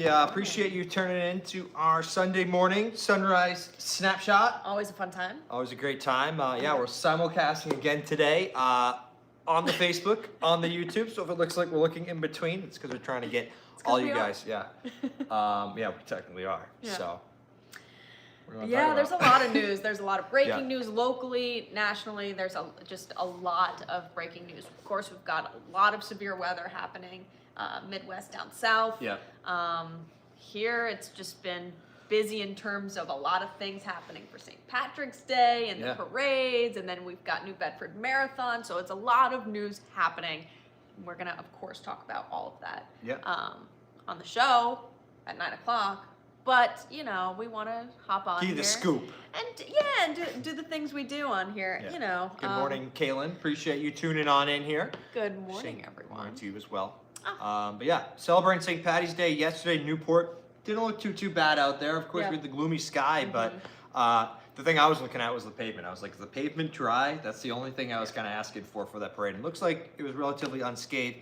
Yeah, appreciate you turning it into our Sunday morning sunrise snapshot. Always a fun time. Always a great time. Yeah, we're simulcasting again today on the Facebook, on the YouTube. So if it looks like we're looking in between, it's because we're trying to get all you guys. Yeah, yeah, we technically are. Yeah. So. Yeah, there's a lot of news. There's a lot of breaking news locally, nationally. There's just a lot of breaking news. Of course, we've got a lot of severe weather happening, Midwest down south. Yeah. Here, it's just been busy in terms of a lot of things happening for St. Patrick's Day and the parades, and then we've got New Bedford Marathon. So it's a lot of news happening. We're gonna, of course, talk about all of that on the show at 9 o'clock. But, you know, we want to hop on here. The scoop. And do the things we do on here, you know. Good morning, Kaylin. Appreciate you tuning on in here. Good morning, everyone. Morning to you as well. But yeah, celebrating St. Patty's Day yesterday, Newport. Didn't look too bad out there. Of course, we had the gloomy sky, but the thing I was looking at was the pavement. I was like, is the pavement dry? That's the only thing I was kind of asking for that parade. It looks like it was relatively unscathed.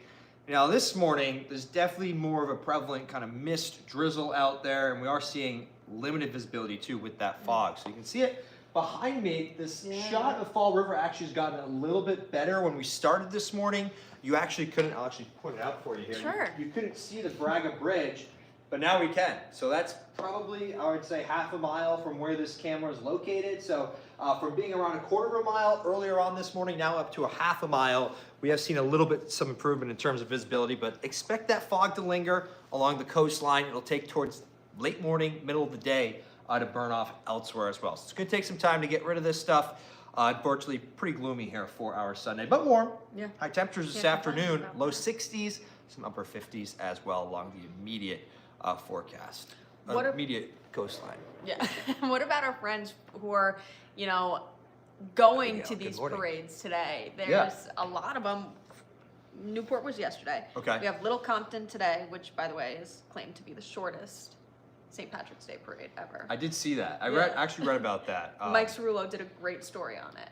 Now this morning, there's definitely more of a prevalent kind of mist drizzle out there, and we are seeing limited visibility too with that fog. So you can see it behind me. This shot of Fall River actually has gotten a little bit better. When we started this morning, you actually couldn't, I'll actually point it out for you here. Sure. You couldn't see the Braga Bridge, but now we can. So that's probably, I would say, half a mile from where this camera is located. So from being around a quarter of a mile earlier on this morning, now up to a half a mile, we have seen a little bit, some improvement in terms of visibility, but expect that fog to linger along the coastline. It'll take towards late morning, middle of the day to burn off elsewhere as well. So it's gonna take some time to get rid of this stuff. Unfortunately, pretty gloomy here for our Sunday, but warm. Yeah. High temperatures this afternoon, low 60s, some upper 50s as well along the immediate forecast. Immediate coastline. Yeah. What about our friends who are, you know, going to these parades today? There's a lot of them. Newport was yesterday. Okay. We have Little Compton today, which, by the way, is claimed to be the shortest St. Patrick's Day parade ever. I did see that. I actually read about that. Mike Cerullo did a great story on it.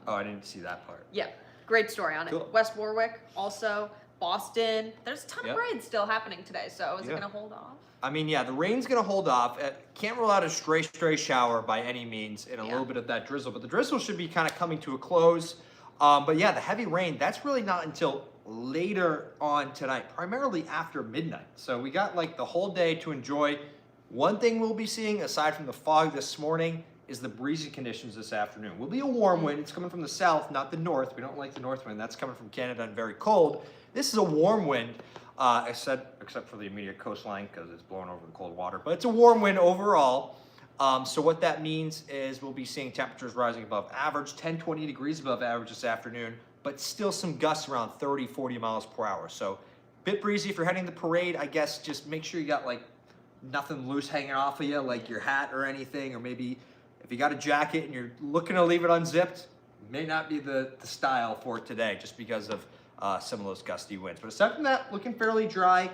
Oh, I didn't see that part. Yeah, great story on it. West Warwick, also Boston. There's a ton of parades still happening today, so is it going to hold off? I mean, yeah, the rain's going to hold off. Can't rule out a stray shower by any means and a little bit of that drizzle, but the drizzle should be kind of coming to a close. But yeah, the heavy rain, that's really not until later on tonight, primarily after midnight. So we got like the whole day to enjoy. One thing we'll be seeing, aside from the fog this morning, is the breezy conditions this afternoon. Will be a warm wind. It's coming from the south, not the north. We don't like the north wind. That's coming from Canada and very cold. This is a warm wind, except for the immediate coastline because it's blowing over the cold water. But it's a warm wind overall. So what that means is we'll be seeing temperatures rising above average, 10, 20 degrees above average this afternoon, but still some gusts around 30, 40 miles per hour. So a bit breezy if you're heading to the parade. I guess just make sure you got like nothing loose hanging off of you, like your hat or anything, or maybe if you got a jacket and you're looking to leave it unzipped, may not be the style for today just because of some of those gusty winds. But aside from that, looking fairly dry.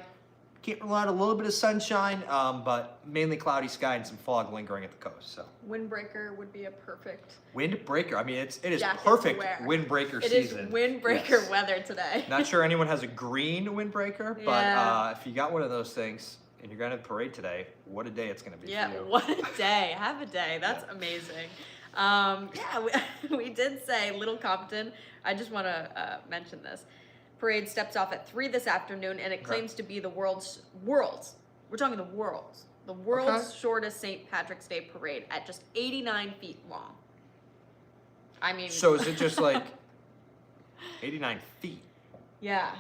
Can't rule out a little bit of sunshine, but mainly cloudy sky and some fog lingering at the coast. So windbreaker would be a perfect windbreaker. I mean, it is perfect windbreaker season. It is windbreaker weather today. Not sure anyone has a green windbreaker, but if you got one of those things and you're going to the parade today, what a day it's going to be for you. What a day. Have a day. That's amazing. We did say Little Compton. I just want to mention this. Parade steps off at 3 this afternoon, and it claims to be the world's, we're talking the world's shortest St. Patrick's Day parade at just 89 feet long. I mean. So is it just like 89 feet? Yeah.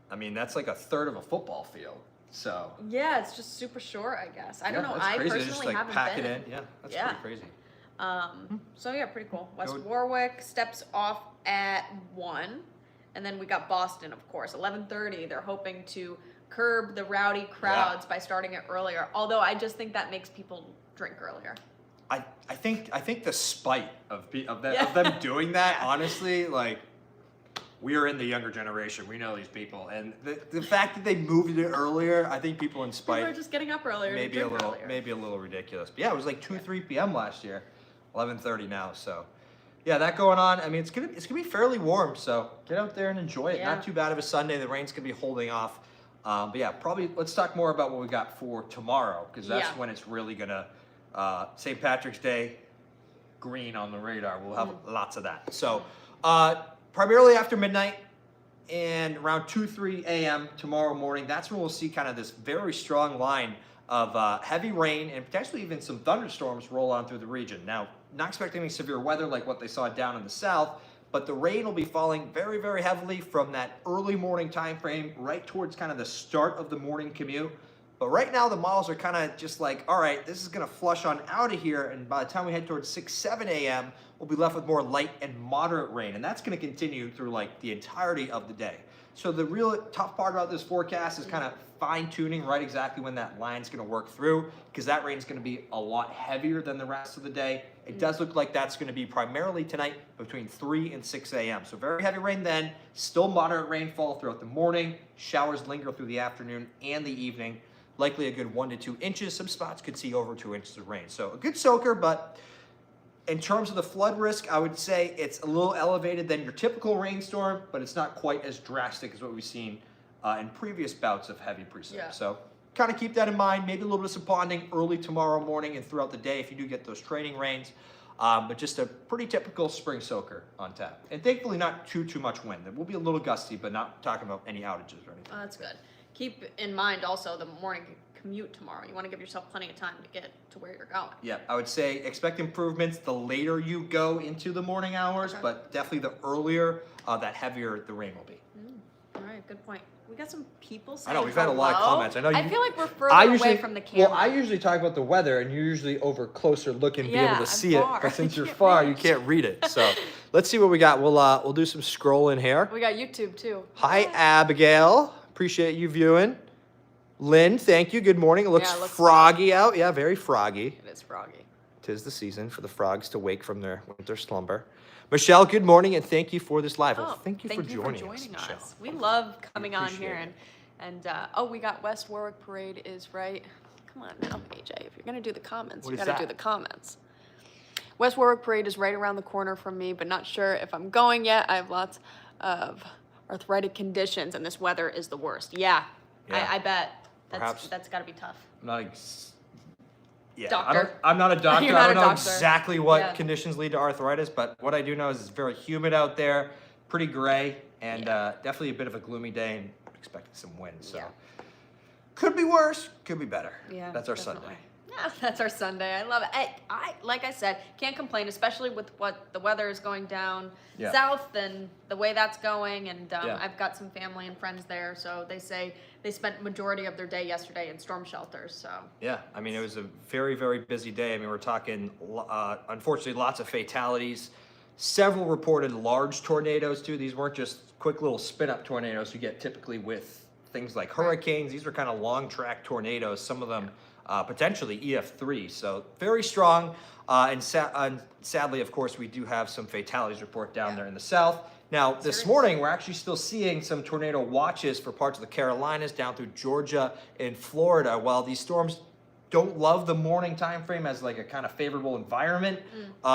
I mean, that's like a third of a football field. So. Yeah, it's just super short, I guess. I don't know. I crazy. personally Just, like, haven't pack been. It in. Yeah, that's pretty crazy. So yeah, pretty cool. West Warwick steps off at 1. And then we got Boston, of course, 11:30. They're hoping to curb the rowdy crowds by starting it earlier. Although I just think that makes people drink earlier. I think the spite of them doing that, honestly, like, we are in the younger generation. We know these people, and the fact that they moved it earlier, I think people in spite. People are just getting up earlier. Maybe a little ridiculous. But yeah, it was like 2-3 p.m. last year, 11:30 now. So. Yeah, that going on. I mean, it's gonna be fairly warm, so get out there and enjoy it. Not too bad of a Sunday. The rain's gonna be holding off But yeah, probably let's talk more about what we got for tomorrow, because that's Yeah. when it's really gonna, St. Patrick's Day, green on the radar. We'll have lots of that. So primarily after midnight and around 2-3 a.m. tomorrow morning, that's when we'll see kind of this very strong line of heavy rain and potentially even some thunderstorms roll on through the region. Now, not expecting any severe weather like what they saw down in the south, but the rain will be falling very, very heavily from that early morning time frame right towards kind of the start of the morning commute. But right now the models are kind of just like, all right, this is going to flush on out of here, and by the time we head towards 6-7 a.m., we'll be left with more light and moderate rain, and that's going to continue through like the entirety of the day. So the real tough part about this forecast is kind of fine-tuning right exactly when that line's going to work through, because that rain's going to be a lot heavier than the rest of the day. It does look like that's going to be primarily tonight between 3 and 6 a.m. So very heavy rain then, still moderate rainfall throughout the morning. Showers linger through the afternoon and the evening. Likely a good 1 to 2 inches. Some spots could see over 2 inches of rain. So a good soaker, but in terms of the flood risk, I would say it's a little elevated than your typical rainstorm, but it's not quite as drastic as what we've seen in previous bouts of heavy precip. Yeah. So kind of keep that in mind. Maybe a little bit of some ponding early tomorrow morning and throughout the day if you do get those training rains. But just a pretty typical spring soaker on tap. And thankfully not too much wind. It will be a little gusty, but not talking about any outages or anything. Oh, that's good. Keep in mind also the morning commute tomorrow. You want to give yourself plenty of time to get to where you're going. Yeah, I would say expect improvements the later you go into the morning hours, Okay. but definitely the earlier, that heavier the rain will be. All right, good point. We got some people I saying know, we've had a lot of hello. comments. I know I you- feel like we're further away from the camera. Well, I usually talk about the weather, and you're usually over closer looking, be Yeah, able to I'm see it. far. But since I you're can't far, you reach. can't read it. So let's see what we got. We'll do some scrolling here. We got YouTube too. Hi, Abigail. Appreciate you viewing. Lynn, thank you. Good morning. It looks Yeah, it looks froggy out. Yeah, very froggy. It is froggy. 'Tis the season for the frogs to wake from their winter slumber. Michelle, good morning, and thank you for this live. Well, thank you for joining us, Michelle. We love coming on appreciate here it. and we got West Warwick Parade is right. Come on now, AJ. If you're gonna do the comments, What you is gotta do that? the comments. West Warwick Parade is right around the corner from me, but not sure if I'm going yet. I have lots of arthritic conditions, and this weather is the worst. Yeah. Yeah. I bet. Perhaps- That's gotta be tough. I'm not Doctor. I'm not a doctor. You're I not don't a know doctor. exactly what Yeah. conditions lead to arthritis, but what I do know is it's very humid out there, pretty gray, and definitely a bit of a gloomy day, and expecting some wind. So Yeah. could be worse, could be better. Yeah, That's our definitely. Sunday. Yeah, that's our Sunday. I love it. I like I said, can't complain, especially with what the weather is going down Yeah. south and the way that's going. And Yeah. I've got some family and friends there, so they say they spent majority of their day yesterday in storm shelters. So Yeah, I mean, it was a very, very busy day. I mean, we're talking, unfortunately, lots of fatalities. Several reported large tornadoes, too. These weren't just quick little spin-up tornadoes you get typically with things like hurricanes. These were kind of long-track tornadoes, some of them potentially EF3. So very strong. And sadly, of course, we do have some fatalities report down there in the south. Now, this Serious. morning, we're actually still seeing some tornado watches for parts of the Carolinas down through Georgia and Florida. While these storms don't love the morning time frame as like a kind of favorable environment,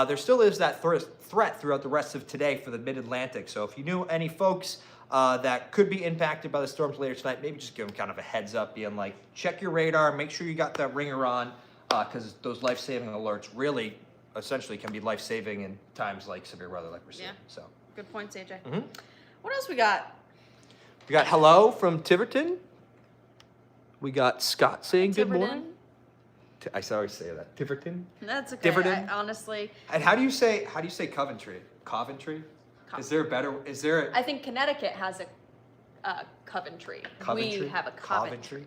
there still is that threat throughout the rest of today for the mid-Atlantic. So if you knew any folks that could be impacted by the storms later tonight, maybe just give them kind of a heads up, being like, check your radar, make sure you got that ringer on, because those life-saving alerts really essentially can be life-saving in times like severe weather like we're seeing. Yeah. So good points, AJ. Mhm. What else we got? we got hello from Tiverton. We got Scott saying good Tiverton? morning. I always say that. Tiverton. That's okay. Tiverton? Honestly, And how do you say Coventry? Coventry? Is there a better? Is there a I think Connecticut has a Coventry. Coventry? We have a Coventry.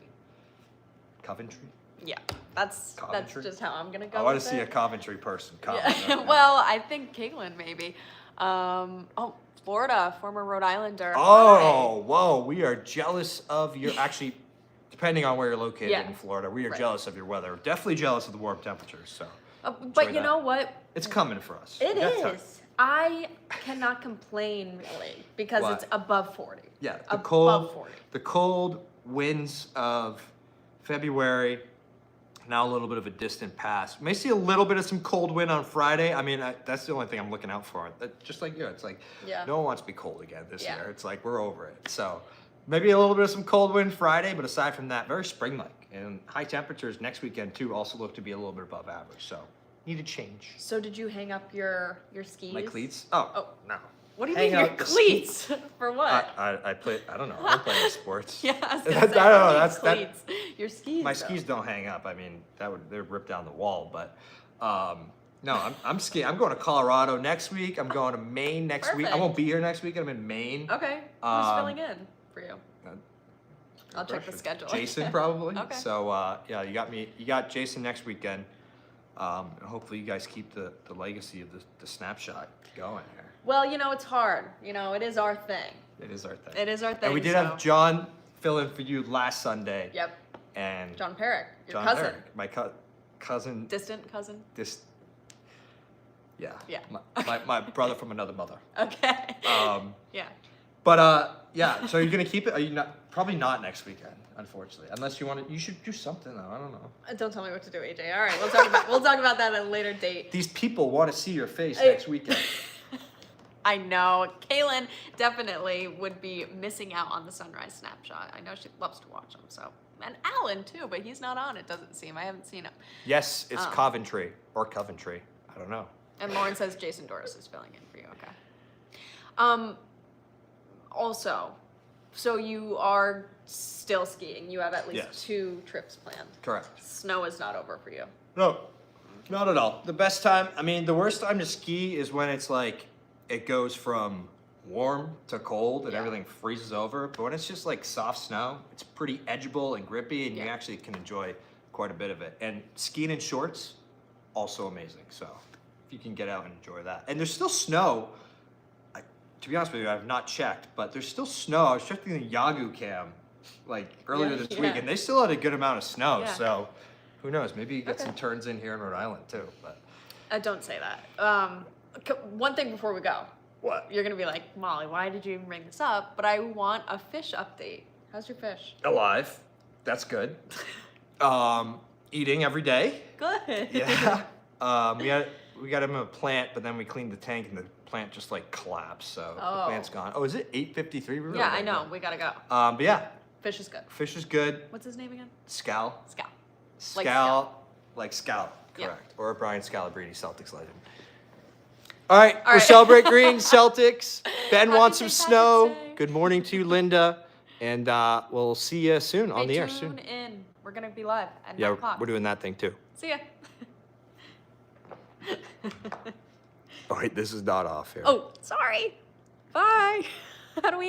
Coventry. Yeah, that's Coventry? just how I'm gonna go. I want to with see a it. Coventry person. Yeah. Well, I think Caitlin maybe. Florida, former Rhode Islander. Oh, whoa! We are jealous of your. Actually, depending on where you're located Yeah. in Florida, we are Right. jealous of your weather. Definitely jealous of the warm temperatures. So Hi. But enjoy you that. know what? it's coming for us. It We got time. is. I cannot complain really because Why? it's above 40. Yeah, the Above cold, 40. the cold winds of February. Now a little bit of a distant past. May see a little bit of some cold wind on Friday. I mean, that's the only thing I'm looking out for. Just like you, it's like Yeah. no one wants to be cold again this Yeah. year. It's like we're over it. So Maybe a little bit of some cold wind Friday, but aside from that, very spring-like. And high temperatures next weekend too also look to be a little bit above average. So need a change. So did you hang up your skis? My cleats? Oh, Oh. no. What do you Hang mean your out the cleats? For what? I play. I don't know. I don't play any sports. Yeah, I was I gonna say, don't know. what do you That's mean cleats. Your skis. My though. skis don't hang up. I mean, they'd rip down the wall. But no, I'm skiing. I'm going to Colorado next week. I'm going to Maine next week. I Perfect. won't be here next week. I'm in Maine. Okay. Who's filling in for you? I'll check the Question. schedule. Jason probably. Okay. So yeah, you got me. You got Jason next weekend. And hopefully you guys keep the legacy of the snapshot going here. Well, it's hard. It is our thing. It is our thing. It is our thing. And we did so- have John fill in for you last Sunday. Yep. And John Perrick, your John cousin. Perrick, my cousin. Distant cousin. Yeah. Yeah. My brother from another mother. Okay. Yeah. But yeah. So you're gonna keep it? Are you not? Probably not next weekend, unfortunately. Unless you want to. You should do something though. I don't know. Don't tell me what to do, AJ. All right, we'll talk about that at a later date. These people want to see your face next weekend. I know. Kaylin definitely would be missing out on the sunrise snapshot. I know she loves to watch them, so. And Alan too, but he's not on, it doesn't seem. I haven't seen him. Yes, it's Coventry or Coventry. I don't know. And Lauren says Jason Doris is filling in for you. Okay. Also, so you are still skiing. You have at least Yes. 2 trips planned. Correct. Snow is not over for you. No, not at all. The best time, I mean, the worst time to ski is when it's like, it goes from warm to cold and Yeah. everything freezes over. But when it's just like soft snow, it's pretty edgeable and grippy and you Yeah. actually can enjoy quite a bit of it. And skiing in shorts, also amazing. So if you can get out and enjoy that. And there's still snow. To be honest with you, I've not checked, but there's still snow. I was checking the Yahoo cam like earlier this week and they still had a good amount of snow. Yeah. So who knows? Maybe you get Okay. some turns in here in Rhode Island too. But Don't say that. One thing before we go. what? You're going to be like, Molly, why did you even bring this up? But I want a fish update. How's your fish? Alive. That's good. Eating every day. Good. Yeah. We got him in a plant, but then we cleaned the tank and the plant just like collapsed. So the Oh. plant's gone. Oh, is it 8:53? Yeah, I know. We got to go. But yeah, Fish is good. fish is good. What's his name again? Scal. Scout. Like Scout. Yeah. Correct. Or Brian Scalabrine, Celtics legend. All right, All we're right. Celebrate Green, Celtics. Ben Happy wants some St. snow. Patrick's Day. Good morning to you, Linda. And we'll see you soon on the air soon. Tune in. We're going to be live at 9 Yeah, o'clock. we're doing that thing too. See ya. Oh, wait, this is not off here. Oh, sorry. Bye. How do we end?